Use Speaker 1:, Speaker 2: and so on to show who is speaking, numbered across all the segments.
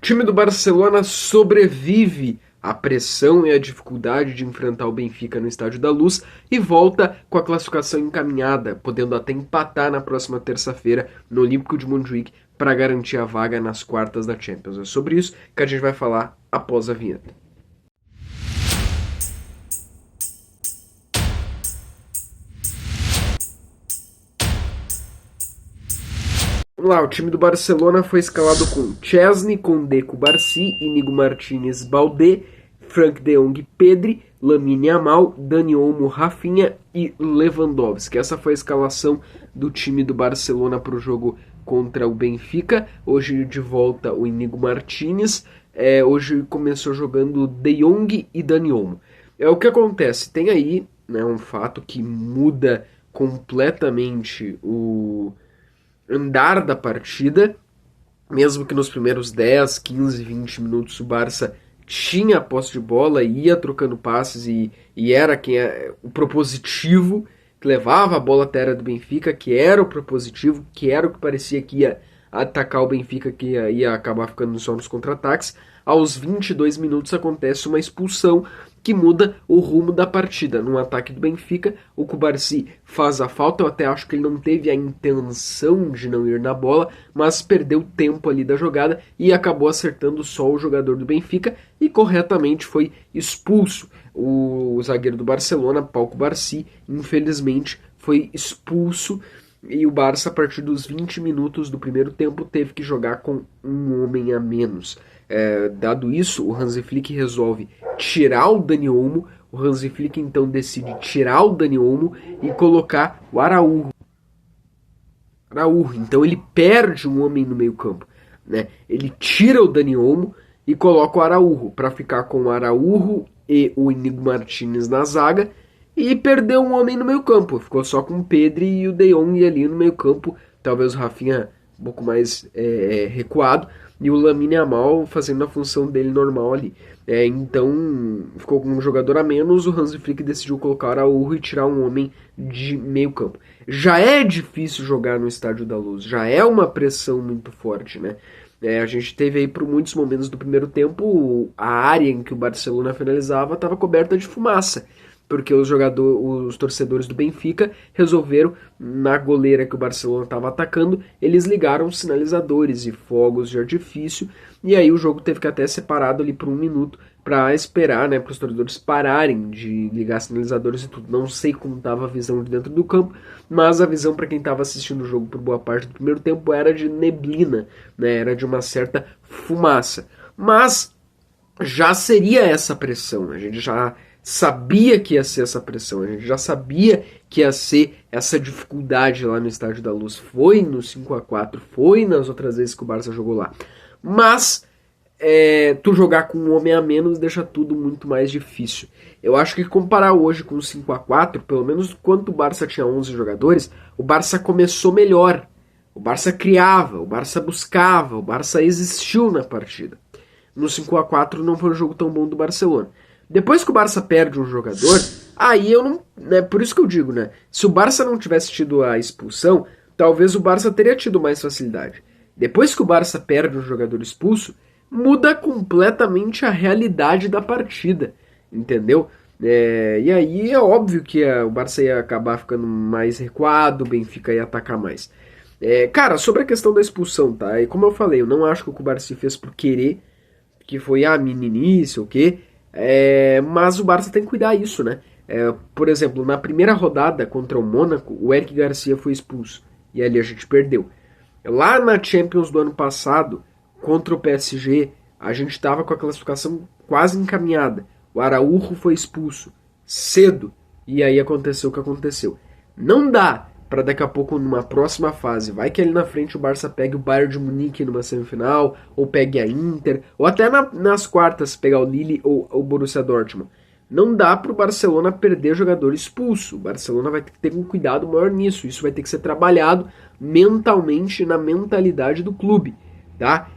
Speaker 1: O time do Barcelona sobrevive à pressão e à dificuldade de enfrentar o Benfica no Estádio da Luz e volta com a classificação encaminhada, podendo até empatar na próxima terça-feira no Olímpico de Montjuic para garantir a vaga nas quartas da Champions. É sobre isso que a gente vai falar após a vinheta. Vamos lá, o time do Barcelona foi escalado com Chesney, Koundé, Cubarsí, Íñigo Martínez, Baldé, Frank de Jong, Pedri, Lamine Yamal, Dani Olmo, Rafinha e Lewandowski. Essa foi a escalação do time do Barcelona para o jogo contra o Benfica. Hoje de volta o Íñigo Martínez. Hoje começou jogando De Jong e Dani Olmo. O que acontece? Tem aí, né, um fato que muda completamente o andar da partida, mesmo que nos primeiros 10, 15, 20 minutos o Barça tinha a posse de bola, ia trocando passes e era quem é o propositivo, que levava a bola até a área do Benfica, que era o propositivo, que era o que parecia que ia atacar o Benfica, que ia acabar ficando só nos contra-ataques. Aos 22 minutos acontece uma expulsão que muda o rumo da partida. No ataque do Benfica, o Cubarsí faz a falta. Eu até acho que ele não teve a intenção de não ir na bola, mas perdeu tempo ali da jogada e acabou acertando só o jogador do Benfica e corretamente foi expulso. O zagueiro do Barcelona, Pau Cubarsí, infelizmente foi expulso. E o Barça, a partir dos 20 minutos do primeiro tempo, teve que jogar com um homem a menos. Dado isso, o Hansi Flick resolve tirar o Dani Olmo. O Hansi Flick então decide tirar o Dani Olmo e colocar o Araújo. Então ele perde um homem no meio campo, né? Ele tira o Dani Olmo e coloca o Araújo para ficar com o Araújo e o Íñigo Martínez na zaga. E perdeu um homem no meio campo. Ficou só com o Pedri e o De Jong ali no meio campo. Talvez o Rafinha um pouco mais recuado. E o Lamine Yamal fazendo a função dele normal ali. Então ficou com um jogador a menos. O Hansi Flick decidiu colocar o Araújo e tirar um homem de meio campo. Já é difícil jogar no Estádio da Luz. Já é uma pressão muito forte, né? A gente teve aí por muitos momentos do primeiro tempo a área em que o Barcelona finalizava estava coberta de fumaça. Porque os torcedores do Benfica resolveram, na goleira que o Barcelona estava atacando, eles ligaram sinalizadores e fogos de artifício, e aí o jogo teve que até ser parado ali por um minuto para esperar, né, para os torcedores pararem de ligar sinalizadores e tudo. Não sei como estava a visão de dentro do campo, mas a visão para quem estava assistindo o jogo por boa parte do primeiro tempo era de neblina, né, era de uma certa fumaça. Mas já seria essa pressão, a gente já sabia que ia ser essa pressão, a gente já sabia que ia ser essa dificuldade lá no Estádio da Luz. Foi no 5-4, foi nas outras vezes que o Barça jogou lá. Mas tu jogar com um homem a menos deixa tudo muito mais difícil. Eu acho que comparar hoje com o 5-4, pelo menos quando o Barça tinha 11 jogadores, o Barça começou melhor. O Barça criava, o Barça buscava, o Barça existiu na partida. No 5-4 não foi um jogo tão bom do Barcelona. Depois que o Barça perde um jogador, aí eu não... Né, por isso que eu digo, né? Se o Barça não tivesse tido a expulsão, talvez o Barça teria tido mais facilidade. Depois que o Barça perde um jogador expulso, muda completamente a realidade da partida, entendeu? E aí é óbvio que o Barça ia acabar ficando mais recuado, o Benfica ia atacar mais. Cara, sobre a questão da expulsão, tá? E como eu falei, eu não acho que o Cubarsí fez por querer, que foi meninice ou o quê. Mas o Barça tem que cuidar disso, né? Por exemplo, na primeira rodada contra o Mônaco, o Eric Garcia foi expulso e ali a gente perdeu. Lá na Champions do ano passado, contra o PSG, a gente estava com a classificação quase encaminhada. O Araújo foi expulso cedo e aí aconteceu o que aconteceu. Não dá para daqui a pouco, numa próxima fase, vai que ali na frente o Barça pegue o Bayern de Munique numa semifinal, ou pegue a Inter, ou até nas quartas pegar o Lille ou o Borussia Dortmund. Não dá para o Barcelona perder jogador expulso. O Barcelona vai ter que ter um cuidado maior nisso. Isso vai ter que ser trabalhado mentalmente na mentalidade do clube, tá?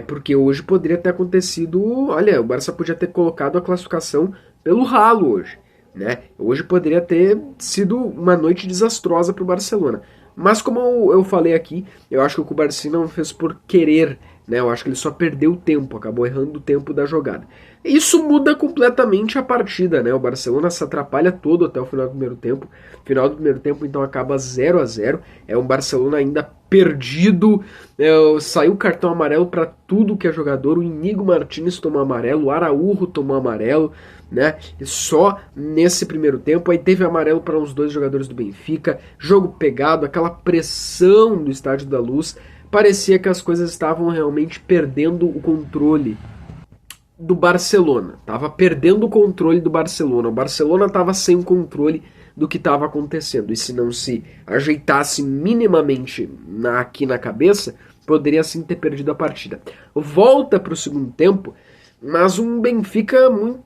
Speaker 1: Porque hoje poderia ter acontecido... Olha, o Barça podia ter colocado a classificação pelo ralo hoje, né? Hoje poderia ter sido uma noite desastrosa para o Barcelona. Mas como eu falei aqui, eu acho que o Cubarsí não fez por querer, né? Eu acho que ele só perdeu tempo, acabou errando o tempo da jogada. Isso muda completamente a partida, né? O Barcelona se atrapalha todo até o final do primeiro tempo. Final do primeiro tempo, então, acaba 0-0. É um Barcelona ainda perdido. Saiu cartão amarelo para tudo que é jogador. O Iñigo Martínez tomou amarelo, o Araújo tomou amarelo, né? E só nesse primeiro tempo. Aí teve amarelo para uns 2 jogadores do Benfica. Jogo pegado, aquela pressão do Estádio da Luz. Parecia que as coisas estavam realmente perdendo o controle do Barcelona. Tava perdendo o controle do Barcelona. O Barcelona estava sem o controle do que estava acontecendo. E se não se ajeitasse minimamente aqui na cabeça, poderia sim ter perdido a partida. Volta para o segundo tempo, mas um Benfica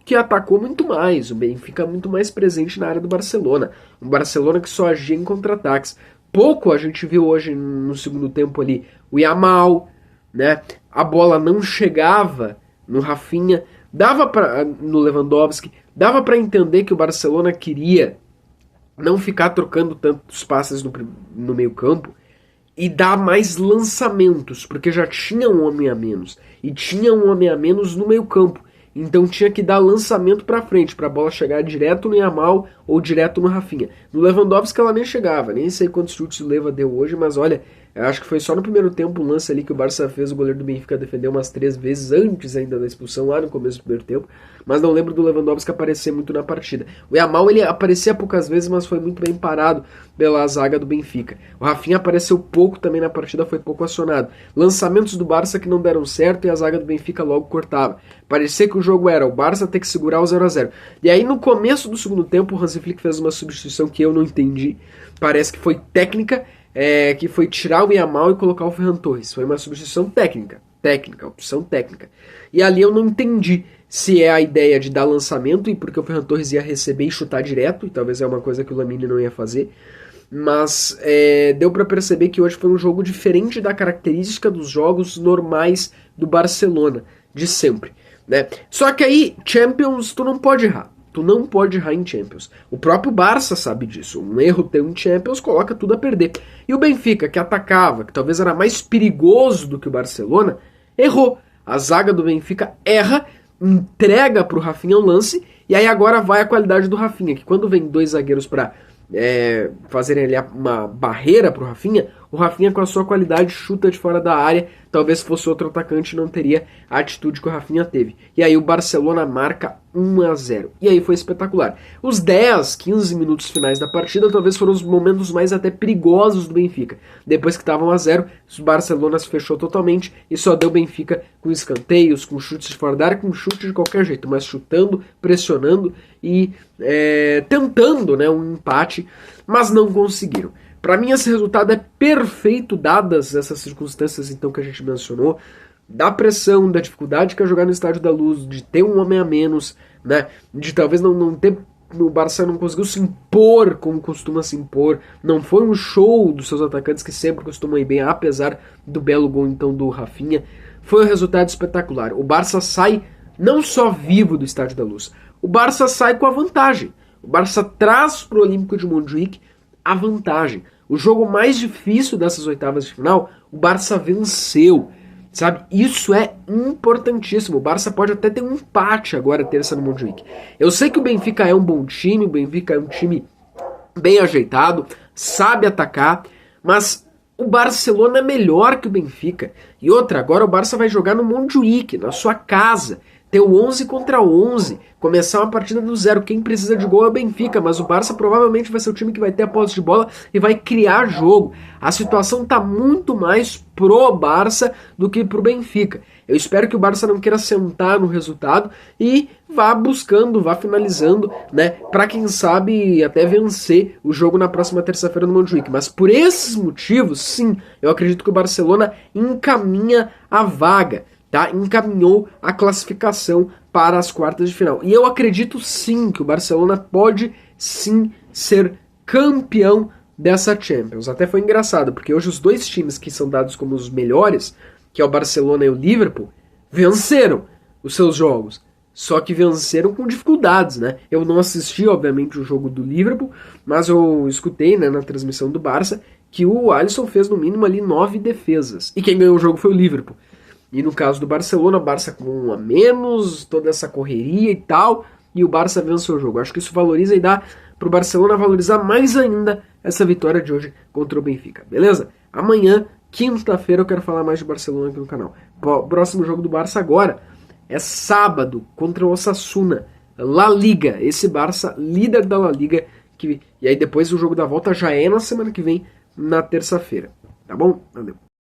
Speaker 1: que atacou muito mais. Um Benfica muito mais presente na área do Barcelona. Um Barcelona que só agia em contra-ataques. Pouco a gente viu hoje no segundo tempo ali o Yamal, né? A bola não chegava no Rafinha, no Lewandowski, dava para entender que o Barcelona queria não ficar trocando tantos passes no meio campo e dar mais lançamentos, porque já tinha um homem a menos, e tinha um homem a menos no meio campo, então tinha que dar lançamento para frente, para a bola chegar direto no Yamal ou direto no Rafinha. No Lewandowski ela nem chegava, nem sei quantos chutes o Leva deu hoje, mas olha, eu acho que foi só no primeiro tempo um lance ali que o Barça fez, o goleiro do Benfica defendeu umas 3 vezes antes ainda da expulsão, lá no começo do primeiro tempo, mas não lembro do Lewandowski aparecer muito na partida. O Yamal, ele aparecia poucas vezes, mas foi muito bem parado pela zaga do Benfica. O Rafinha apareceu pouco também na partida, foi pouco acionado. Lançamentos do Barça que não deram certo e a zaga do Benfica logo cortava. Parecia que o jogo era o Barça ter que segurar o 0-0. E aí no começo do segundo tempo o Hansi Flick fez uma substituição que eu não entendi, parece que foi técnica, que foi tirar o Yamal e colocar o Ferran Torres. Foi uma substituição técnica, opção técnica. E ali eu não entendi se é a ideia de dar lançamento e porque o Ferran Torres ia receber e chutar direto, e talvez é uma coisa que o Lamine não ia fazer, mas deu para perceber que hoje foi um jogo diferente da característica dos jogos normais do Barcelona, de sempre, né? Só que aí, Champions, tu não pode errar. Tu não pode errar em Champions. O próprio Barça sabe disso. Um erro teu em Champions coloca tudo a perder. E o Benfica, que atacava, que talvez era mais perigoso do que o Barcelona, errou. A zaga do Benfica erra, entrega pro Rafinha um lance, e aí agora vai a qualidade do Rafinha, que quando vem 2 zagueiros para fazerem ali uma barreira pro Rafinha, o Rafinha com a sua qualidade chuta de fora da área. Talvez se fosse outro atacante não teria a atitude que o Rafinha teve. E aí o Barcelona marca 1-0. E aí foi espetacular. Os 10, 15 minutos finais da partida talvez foram os momentos mais até perigosos do Benfica. Depois que estavam 1-0, o Barcelona se fechou totalmente e só deu Benfica com escanteios, com chutes de fora da área, com chute de qualquer jeito, mas chutando, pressionando e tentando, né, um empate, mas não conseguiram. Para mim esse resultado é perfeito, dadas essas circunstâncias então que a gente mencionou, da pressão, da dificuldade que é jogar no Estádio da Luz, de ter um homem a menos, né, de talvez não ter, o Barça não conseguiu se impor como costuma se impor, não foi um show dos seus atacantes que sempre costumam ir bem, apesar do belo gol então do Rafinha, foi um resultado espetacular. O Barça sai não só vivo do Estádio da Luz, o Barça sai com a vantagem, o Barça traz para o Olímpico de Montjuic a vantagem. O jogo mais difícil dessas oitavas de final, o Barça venceu, sabe? Isso é importantíssimo. O Barça pode até ter um empate agora, terça no Montjuic. Eu sei que o Benfica é um bom time, o Benfica é um time bem ajeitado, sabe atacar, mas o Barcelona é melhor que o Benfica. E outra, agora o Barça vai jogar no Montjuic, na sua casa, ter o 11 contra 11, começar uma partida do zero. Quem precisa de gol é o Benfica, mas o Barça provavelmente vai ser o time que vai ter a posse de bola e vai criar jogo. A situação está muito mais pro Barça do que pro Benfica. Eu espero que o Barça não queira sentar no resultado e vá buscando, vá finalizando, né, para quem sabe até vencer o jogo na próxima terça-feira no Montjuic. Mas por esses motivos, sim, eu acredito que o Barcelona encaminha a vaga. Tá? Encaminhou a classificação para as quartas de final. E eu acredito sim que o Barcelona pode sim ser campeão dessa Champions. Até foi engraçado, porque hoje os 2 times que são dados como os melhores, que é o Barcelona e o Liverpool, venceram os seus jogos. Só que venceram com dificuldades, né? Eu não assisti, obviamente, o jogo do Liverpool, mas eu escutei, né, na transmissão do Barça que o Alisson fez no mínimo ali 9 defesas. E quem ganhou o jogo foi o Liverpool. E no caso do Barcelona, o Barça com 1 a menos, toda essa correria e tal, e o Barça vence o jogo. Acho que isso valoriza e dá pro Barcelona valorizar mais ainda essa vitória de hoje contra o Benfica, beleza? Amanhã, quinta-feira, eu quero falar mais de Barcelona aqui no canal. Próximo jogo do Barça agora é sábado contra o Osasuna, La Liga, esse Barça líder da La Liga, e aí depois o jogo da volta já é na semana que vem, na terça-feira, tá bom? Valeu.